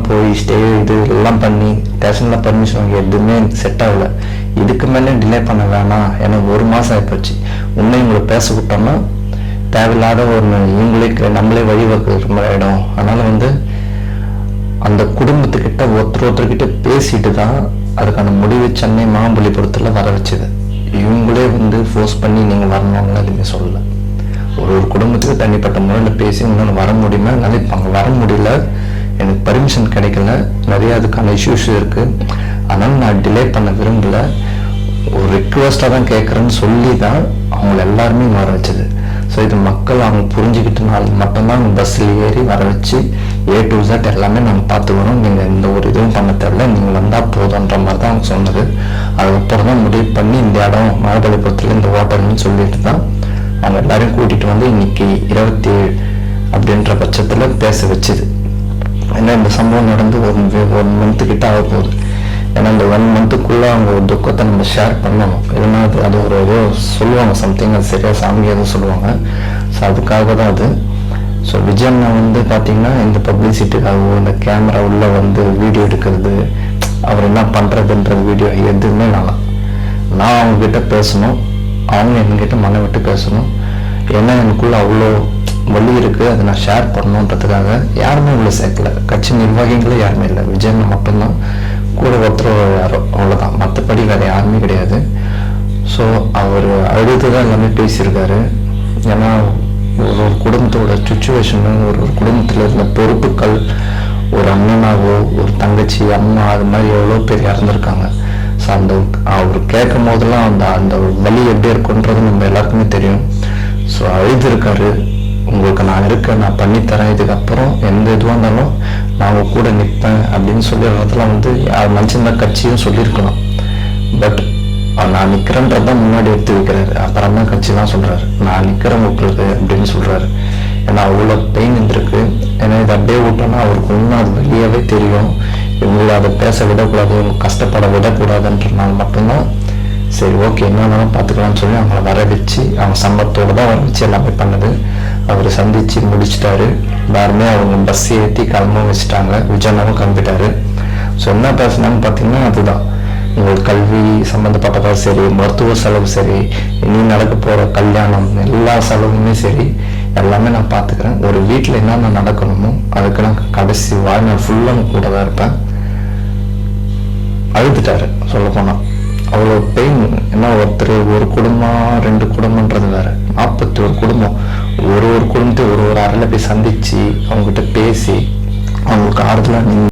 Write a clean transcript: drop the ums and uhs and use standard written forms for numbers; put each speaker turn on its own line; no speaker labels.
போய் ஸ்டே இது எல்லாம் பண்ணி ஸ்டேஷனில் பர்மிஷன் எதுவுமே செட் ஆகலை. இதுக்கு மேலே டிலே பண்ண வேணாம், எனக்கு 1 மாதம் ஆகிப்போச்சு. இன்னும் இவங்களை பேச விட்டோம்னா தேவையில்லாத இவங்களே நம்மளே வழிவகுக்கிற மாதிரி ஆகிடும். அதனால் அந்த குடும்பத்துக்கிட்ட ஒருத்தர்கிட்ட பேசிட்டு தான் அதுக்கான முடிவு சென்னை மாமல்லபுரத்தில் வர வச்சுது. இவங்களே ஃபோர்ஸ் பண்ணி நீங்கள் வரணும்னு எதுவுமே சொல்லலை. ஒரு குடும்பத்துக்கு தனிப்பட்ட முறையில் பேசி இன்னொன்று வர முடியுமா, நினைப்பாங்க. வர முடியல, எனக்கு பர்மிஷன் கிடைக்கல, நிறைய அதுக்கான இஷ்யூஸ் இருக்குது, அதனால் நான் டிலே பண்ண விரும்பலை, ஒரு ரிக்வெஸ்ட்டாக தான் கேட்குறேன்னு சொல்லி தான் அவங்கள எல்லாருமே வர வச்சது. ஸோ இது மக்கள் அவங்க புரிஞ்சுக்கிட்டனால மட்டும்தான் அவங்க பஸ்ஸில் ஏறி வர வச்சு A to Z எல்லாமே நம்ம பார்த்துக்கணும், நீங்கள் எந்த ஒரு இதுவும் பண்ண தேவையில்ல, நீங்கள் வந்தால் போதுன்ற மாதிரி தான் அவங்க சொன்னது. அதுக்கப்புறம் தான் முடிவு பண்ணி இந்த இடம் மாமல்லபுரத்தில் இந்த ஹோட்டல்னு சொல்லிட்டு தான் அவங்க எல்லாரையும் கூட்டிகிட்டு இன்னைக்கு 27 அப்படின்ற பட்சத்தில் பேச வச்சுது. ஏன்னா இந்த சம்பவம் நடந்து 1 மந்த்து கிட்ட ஆக போகுது. ஏன்னா இந்த 1 மந்த்துக்குள்ளே அவங்க ஒரு துக்கத்தை நம்ம ஷேர் பண்ணணும். இல்லைன்னா அது ஒரு ஏதோ சொல்லுவாங்க, சம்திங் அது சரியாக சாமி எதுவும் சொல்லுவாங்க. ஸோ அதுக்காக தான் அது. ஸோ விஜயண்ணா பார்த்தீங்கன்னா இந்த பப்ளிசிட்டிக்காகவும் இந்த கேமரா உள்ளே வீடியோ எடுக்கிறது, அவர் என்ன பண்ணுறதுன்ற வீடியோ எதுவுமே நான் அவங்கக்கிட்ட பேசணும், அவங்க என்கிட்ட மன விட்டு பேசணும். ஏன்னா எனக்குள்ளே அவ்வளோ வழி இருக்குது, அதை நான் ஷேர் பண்ணணுன்றதுக்காக யாருமே உள்ள சேர்க்கல. கட்சி நிர்வாகிகளே யாருமே இல்லை, விஜயண்ணா மட்டும்தான், கூட ஒருத்தர் யாரோ, அவ்வளோதான். மற்றபடி வேறு யாருமே கிடையாது. ஸோ அவர் அழுது தான் எல்லாமே பேசியிருக்காரு. ஏன்னா ஒரு குடும்பத்தோட சுச்சுவேஷனு, ஒரு குடும்பத்தில் இருந்த பொறுப்புகள், ஒரு அண்ணனாவோ ஒரு தங்கச்சி அம்மா அது மாதிரி எவ்வளோ பேர் இறந்துருக்காங்க. ஸோ அவர் கேட்கும் போதெல்லாம் அந்த வலி எப்படி இருக்குன்றது நம்ம எல்லாருக்குமே தெரியும். ஸோ அழுதுருக்காரு. உங்களுக்கு நான் இருக்கேன், நான் பண்ணித்தரேன், இதுக்கப்புறம் எந்த இதுவாக இருந்தாலும் நான் கூட நிற்பேன் அப்படின்னு சொல்லிடுறதுலாம் யார் நினச்சிருந்தா கட்சியும் சொல்லியிருக்கலாம். பட் நான் நிற்கிறேன்றதான் முன்னாடி எடுத்து வைக்கிறாரு. அப்புறம் தான் கட்சி தான் சொல்கிறாரு நான் நிற்கிறேன் உங்களுக்கு அப்படின்னு சொல்கிறாரு. ஏன்னா அவ்வளோ பெயின் இருந்திருக்கு. ஏன்னா இதை அப்படியே விட்டோன்னா அவருக்கு இன்னும் அது வெளியாகவே தெரியும். இவங்களை அதை பேச விடக்கூடாது, இவங்க கஷ்டப்பட விடக்கூடாதுன்றனால மட்டும்தான் சரி ஓகே என்னன்னாலும் பார்த்துக்கலாம்னு சொல்லி அவங்கள வர வச்சு அவங்க சம்பளத்தோடு தான் வர வச்சு எல்லாமே பண்ணது. அவர் சந்தித்து முடிச்சிட்டாரு. எல்லாருமே அவங்க பஸ் ஏற்றி கிளம்ப வச்சுட்டாங்க. விஜயனாவும் கிளம்பிட்டாரு. ஸோ என்ன பேசுனான்னு பார்த்தீங்கன்னா அதுதான், உங்களுக்கு கல்வி சம்மந்தப்பட்டதாக சரி, மருத்துவ செலவு சரி, இனி நடக்க போகிற கல்யாணம் எல்லா செலவுமே சரி எல்லாமே நான் பார்த்துக்கிறேன். ஒரு வீட்டில் என்னென்ன நடக்கணுமோ அதுக்கு நான் கடைசி வாழ்நாள் ஃபுல்லாக கூட தான் இருப்பேன். அழுதுட்டாரு சொல்லப்போனால். அவ்வளோ பெயின். ஏன்னா ஒருத்தர் ஒரு குடும்பம் 2 குடும்பன்றது வேற, 41 குடும்பம். ஒரு குடும்பத்தை ஒரு அறையில் போய் சந்திச்சு அவங்ககிட்ட பேசி அவங்களுக்கு ஆறுதலாக